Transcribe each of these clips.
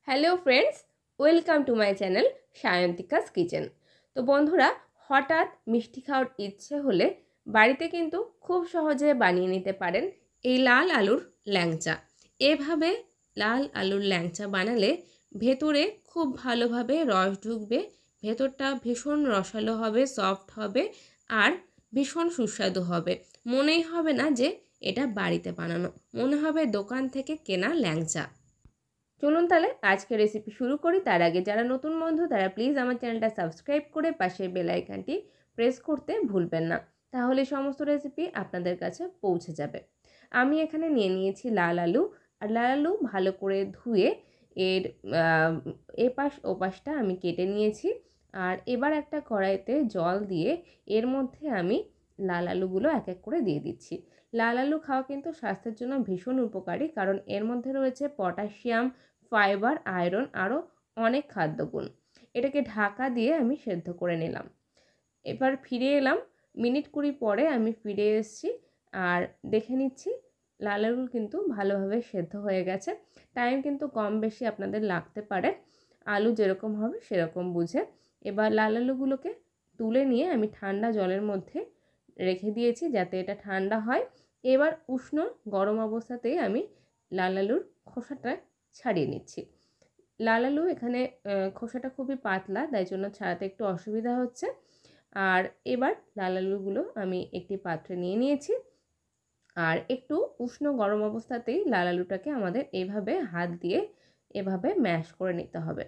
Hello friends, welcome to my channel Sayantika's kitchen. তো বন্ধুরা, হঠাৎ মিষ্টি খাওয়ার ইচ্ছে হলে বাড়িতে কিন্তু খুব সহজে বানিয়ে নিতে পারেন এই লাল আলুর ল্যাংচা। এভাবে লাল আলুর ল্যাংচা বানালে ভেতরে খুব ভালোভাবে রস ঢুকবে, ভেতরটা ভীষণ রসালো হবে, সফট হবে আর ভীষণ সুস্বাদু হবে। মনেই হবে না যে এটা বাড়িতে বানানো, মনে হবে দোকান থেকে কেনা ল্যাংচা। চলুন তাহলে আজকে রেসিপি শুরু করি। তার আগে যারা নতুন বন্ধু তারা প্লিজ আমার চ্যানেলটা সাবস্ক্রাইব করে পাশের বেল আইকনটি প্রেস করতে ভুলবেন না, তাহলে সমস্ত রেসিপি আপনাদের কাছে পৌঁছে যাবে। আমি এখানে নিয়ে নিয়েছি লাল আলু, আর লাল আলু ভালো করে ধুয়ে এর এপাশ ওপাশটা আমি কেটে নিয়েছি। আর এবার একটা কড়াইতে জল দিয়ে এর মধ্যে আমি লাল আলুগুলো এক এক করে দিয়ে দিচ্ছি। লাল আলু খাওয়া কিন্তু স্বাস্থ্যের জন্য ভীষণ উপকারী, কারণ এর মধ্যে রয়েছে পটাশিয়াম, ফাইবার, আয়রন আরও অনেক খাদ্যগুণ। এটাকে ঢাকা দিয়ে আমি সেদ্ধ করে নিলাম। এবার ফিরে এলাম, মিনিট 20 পরে আমি ফিরে এসেছি আর দেখে নিচ্ছি লাল আলু কিন্তু ভালোভাবে সেদ্ধ হয়ে গেছে। টাইম কিন্তু কম বেশি আপনাদের লাগতে পারে, আলু যেরকম হবে সেরকম বুঝে। এবার লাল আলুগুলোকে তুলে নিয়ে আমি ঠান্ডা জলের মধ্যে রেখে দিয়েছি যাতে এটা ঠান্ডা হয়। এবার উষ্ণ গরম অবস্থাতেই আমি লাল আলুর খোসাটা ছাড়িয়ে নিচ্ছি। লাল আলু এখানে খোসাটা খুবই পাতলা, তাই জন্য ছাড়াতে একটু অসুবিধা হচ্ছে। আর এবার লাল আলুগুলো আমি একটি পাত্রে নিয়ে নিয়েছি, আর একটু উষ্ণ গরম অবস্থাতেই লাল আলুটাকে আমাদের এইভাবে হাত দিয়ে এভাবে ম্যাশ করে নিতে হবে।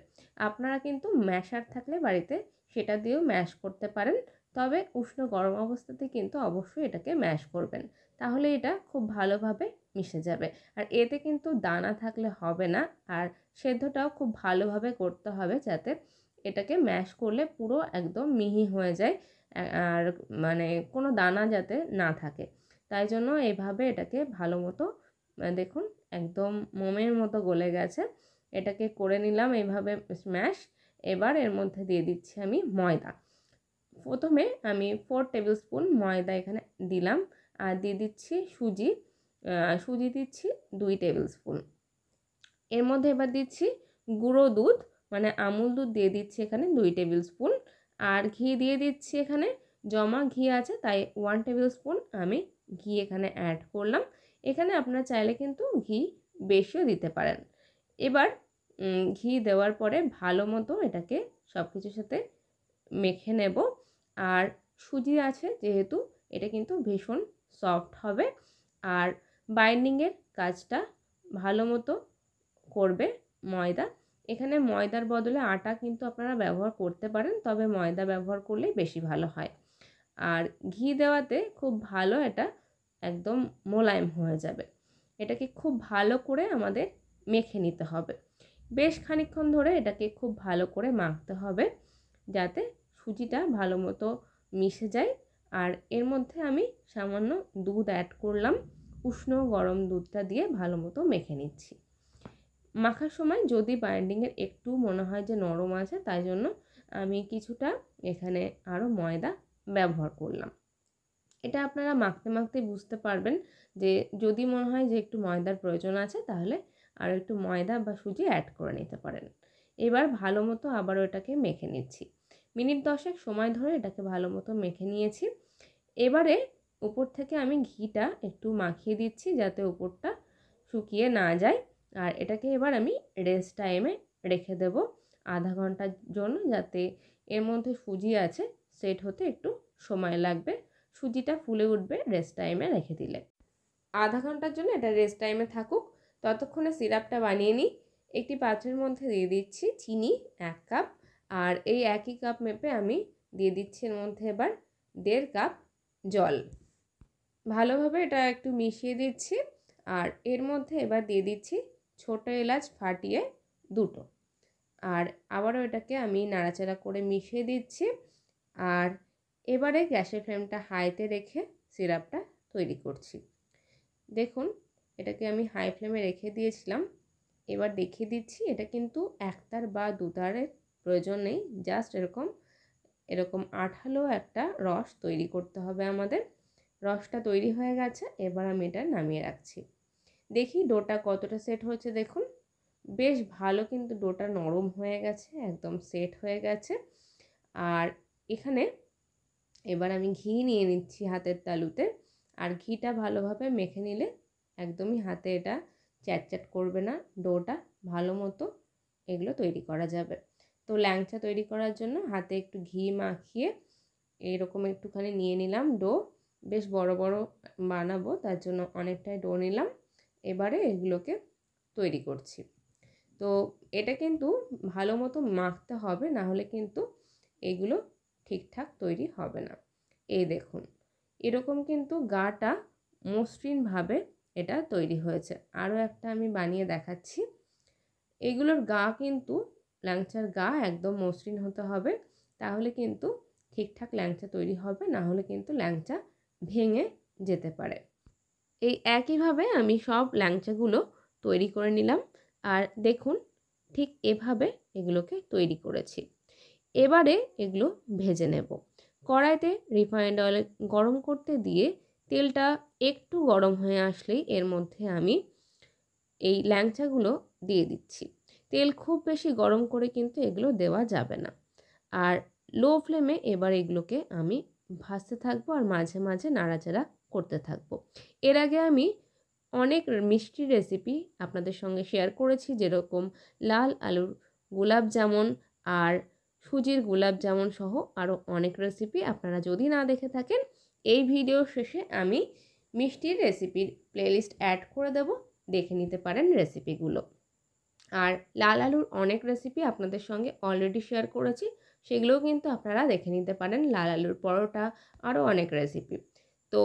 আপনারা কিন্তু ম্যাশার থাকলে বাড়িতে সেটা দিয়েও ম্যাশ করতে পারেন, তবে উষ্ণ গরম অবস্থাতে কিন্তু অবশ্যই এটাকে ম্যাশ করবেন, তাহলে এটা খুব ভালোভাবে মিশে যাবে। আর এতে কিন্তু দানা থাকলে হবে না, আর সেদ্ধটাও খুব ভালোভাবে করতে হবে যাতে এটাকে ম্যাশ করলে পুরো একদম মিহি হয়ে যায়, আর মানে কোনো দানা যাতে না থাকে। তাই জন্য এইভাবে এটাকে ভালো মতো দেখুন একদম মোমের মতো গলে গেছে। এটাকে করে নিলাম এইভাবে স্ম্যাশ। এবার এর মধ্যে দিয়ে দিচ্ছি আমি ময়দা। প্রথমে আমি 4 টেবিল স্পুন ময়দা এখানে দিলাম, আর দিয়ে দিচ্ছি সুজি দিচ্ছি 2 টেবিল স্পুন। এর মধ্যে এবার দিচ্ছি গুঁড়ো দুধ, মানে আমুল দুধ দিয়ে দিচ্ছি এখানে 2 টেবিল স্পুন। আর ঘি দিয়ে দিচ্ছি, এখানে জমা ঘি আছে তাই 1 টেবিল স্পুন আমি ঘি এখানে অ্যাড করলাম। এখানে আপনারা চাইলে কিন্তু ঘি বেশিও দিতে পারেন। এবার ঘি দেওয়ার পরে ভালো মতো এটাকে সব কিছুর সাথে মেখে নেব। আর সুজি আছে যেহেতু, এটা কিন্তু ভীষণ সফট হবে, আর বাইন্ডিংয়ের কাজটা ভালো মতো করবে ময়দা। এখানে ময়দার বদলে আটা কিন্তু আপনারা ব্যবহার করতে পারেন, তবে ময়দা ব্যবহার করলেই বেশি ভালো হয়। আর ঘি দেওয়াতে খুব ভালো এটা একদম মোলায়েম হয়ে যাবে। এটাকে খুব ভালো করে আমাদের মেখে নিতে হবে। বেশ খানিকক্ষণ ধরে এটাকে খুব ভালো করে মাখতে হবে যাতে সুজিটা ভালো মতো মিশে যায়। আর এর মধ্যে আমি সামান্য দুধ অ্যাড করলাম, উষ্ণ গরম দুধটা দিয়ে ভালো মতো মেখে নিচ্ছি। মাখার সময় যদি বাইন্ডিংয়ের একটু মনে হয় যে নরম আছে, তাই জন্য আমি কিছুটা এখানে আরও ময়দা ব্যবহার করলাম। এটা আপনারা মাখতে মাখতে বুঝতে পারবেন যে যদি মনে হয় যে একটু ময়দার প্রয়োজন আছে, তাহলে আর একটু ময়দা বা সুজি অ্যাড করে নিতে পারেন। এবার ভালো মতো আবারও এটাকে মেখে নিচ্ছি। মিনিট 10 সময় ধরে এটাকে ভালো মতো মেখে নিয়েছি। এবারে উপর থেকে আমি ঘিটা একটু মাখিয়ে দিচ্ছি যাতে উপরটা শুকিয়ে না যায়। আর এটাকে এবার আমি রেস্ট টাইমে রেখে দেব আধা ঘন্টার জন্য, যাতে এর মধ্যে সুজি আছে সেট হতে একটু সময় লাগবে। সুজিটা ফুলে উঠবে রেস্ট টাইমে রেখে দিলে। আধা ঘন্টার জন্য এটা রেস্ট টাইমে থাকুক, ততক্ষণে সিরাপটা বানিয়ে নিই। একটি পাত্রের মধ্যে দিয়ে দিচ্ছি চিনি 1 কাপ, আর এই একই কাপ মেপে আমি দিয়ে দিচ্ছি এর মধ্যে এবার 1.5 কাপ জল। ভালোভাবে এটা একটু মিশিয়ে দিচ্ছি, আর এর মধ্যে এবার দিয়ে দিচ্ছি ছোটো এলাচ ফাটিয়ে 2টো। আর আবারও এটাকে আমি নাড়াচাড়া করে মিশিয়ে দিচ্ছি। আর এবারে গ্যাসের ফ্লেমটা হাইতে রেখে সিরাপটা তৈরি করছি। দেখুন এটাকে আমি হাই ফ্লেমে রেখে দিয়েছিলাম। এবার দেখিয়ে দিচ্ছি, এটা কিন্তু একতার বা দুতারের প্রয়োজন নেই, জাস্ট এরকম আঠালো একটা রস তৈরি করতে হবে আমাদের। রসটা তৈরি হয়ে গেছে, এবার আমি এটা নামিয়ে রাখছি। দেখি ডোটা কতটা সেট হয়েছে, দেখুন বেশ ভালো কিন্তু ডোটা নরম হয়ে গেছে, একদম সেট হয়ে গেছে। আর এখানে এবার আমি ঘি নিয়ে নিচ্ছি হাতের তালুতে। আর ঘিটা ভালোভাবে মেখে নিলে একদমই হাতে এটা চ্যাটচ্যাট করবে না, ডোটা ভালো মতো এগুলো তৈরি করা যাবে। তো ল্যাংচা তৈরি করার জন্য হাতে একটু ঘি মাখিয়ে এরকম একটুখানি নিয়ে নিলাম ডো। বেশ বড় বড় বানাবো, তার জন্য অনেকটাই ডো নিলাম। এবারে এগুলোকে তৈরি করছি। তো এটা কিন্তু ভালো মতো মাখতে হবে, না হলে কিন্তু এগুলো ঠিকঠাক তৈরি হবে না। এই দেখুন, এরকম কিন্তু গাটা মসৃণভাবে এটা তৈরি হয়েছে। আরও একটা আমি বানিয়ে দেখাচ্ছি। এগুলোর গা কিন্তু, ল্যাংচার গা একদম মসৃণ হতে হবে, তাহলে কিন্তু ঠিকঠাক ল্যাংচা তৈরি হবে, না হলে কিন্তু ল্যাংচা ভেঙে যেতে পারে। এই একইভাবে আমি সব ল্যাংচাগুলো তৈরি করে নিলাম। আর দেখুন, ঠিক এভাবে এগুলোকে তৈরি করেছি। এবারে এগুলো ভেজে নেব। কড়াইতে রিফাইন্ড অয়েল গরম করতে দিয়ে তেলটা একটু গরম হয়ে আসলেই এর মধ্যে আমি এই ল্যাংচাগুলো দিয়ে দিচ্ছি। তেল খুব বেশি গরম করে কিন্তু এগুলো দেওয়া যাবে না। আর লো ফ্লেমে এবার এগুলোকে আমি ভাজতে থাকবো আর মাঝে মাঝে নাড়াচাড়া করতে থাকবো। এর আগে আমি অনেক মিষ্টি রেসিপি আপনাদের সঙ্গে শেয়ার করেছি, যেরকম লাল আলুর গোলাপ জামুন আর সুজির গোলাপ জামুন সহ আরও অনেক রেসিপি। আপনারা যদি না দেখে থাকেন, এই ভিডিও শেষে আমি মিষ্টির রেসিপির প্লেলিস্ট অ্যাড করে দেব, দেখে নিতে পারেন রেসিপিগুলো। আর লাল আলুর অনেক রেসিপি আপনাদের সঙ্গে অলরেডি শেয়ার করেছি, সেগুলোও কিন্তু আপনারা দেখে নিতে পারেন। লাল আলুর পরোটা, আরও অনেক রেসিপি। তো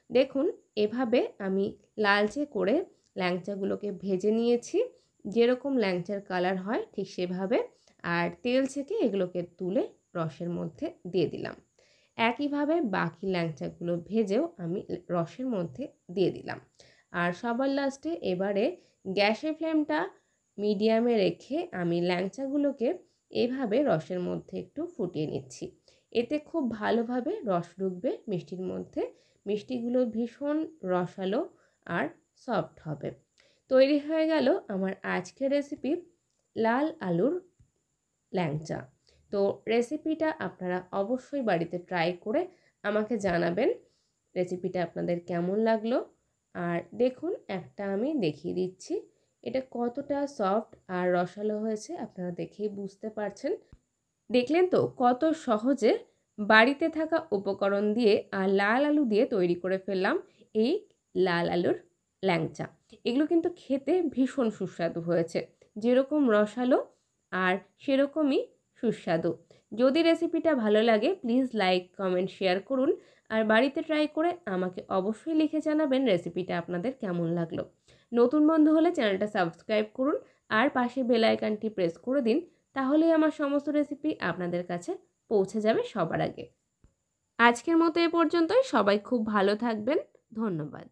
দেখুন, এভাবে আমি লালচে করে ল্যাংচাগুলোকে ভেজে নিয়েছি, যেরকম ল্যাংচার কালার হয় ঠিক সেভাবে। আর তেল ছেঁকে এগুলোকে তুলে রসের মধ্যে দিয়ে দিলাম। একইভাবে বাকি ল্যাংচাগুলো ভেজেও আমি রসের মধ্যে দিয়ে দিলাম। আর সবার লাস্টে এবারে গ্যাসের ফ্লেমটা মিডিয়ামে রেখে আমি ল্যাংচাগুলোকে এভাবে রসের মধ্যে একটু ফুটিয়ে নিচ্ছি। এতে খুব ভালোভাবে রস ঢুকবে মিষ্টির মধ্যে, মিষ্টিগুলো ভীষণ রসালো আর সফট হবে। তৈরি হয়ে গেল আমার আজকের রেসিপি লাল আলুর ল্যাংচা। তো রেসিপিটা আপনারা অবশ্যই বাড়িতে ট্রাই করে আমাকে জানাবেন রেসিপিটা আপনাদের কেমন লাগলো। আর দেখুন, একটা আমি দেখিয়ে দিচ্ছি এটা কতটা সফট আর রসালো হয়েছে, আপনারা দেখেই বুঝতে পারছেন। দেখলেন তো কত সহজে বাড়িতে থাকা উপকরণ দিয়ে আর লাল আলু দিয়ে তৈরি করে ফেললাম এই লাল আলুর ল্যাংচা। এগুলো কিন্তু খেতে ভীষণ সুস্বাদু হয়েছে, যেরকম রসালো আর সেরকমই সুস্বাদু। যদি রেসিপিটা ভালো লাগে প্লিজ লাইক, কমেন্ট, শেয়ার করুন। আর বাড়িতে ট্রাই করে আমাকে অবশ্যই লিখে জানাবেন রেসিপিটা আপনাদের কেমন লাগলো। নতুন বন্ধু হলে চ্যানেলটা সাবস্ক্রাইব করুন আর পাশে বেল আইকনটি প্রেস করে দিন, তাহলেই আমার সমস্ত রেসিপি আপনাদের কাছে পৌঁছে যাবে সবার আগে। আজকের মতো এ পর্যন্তই। সবাই খুব ভালো থাকবেন। ধন্যবাদ।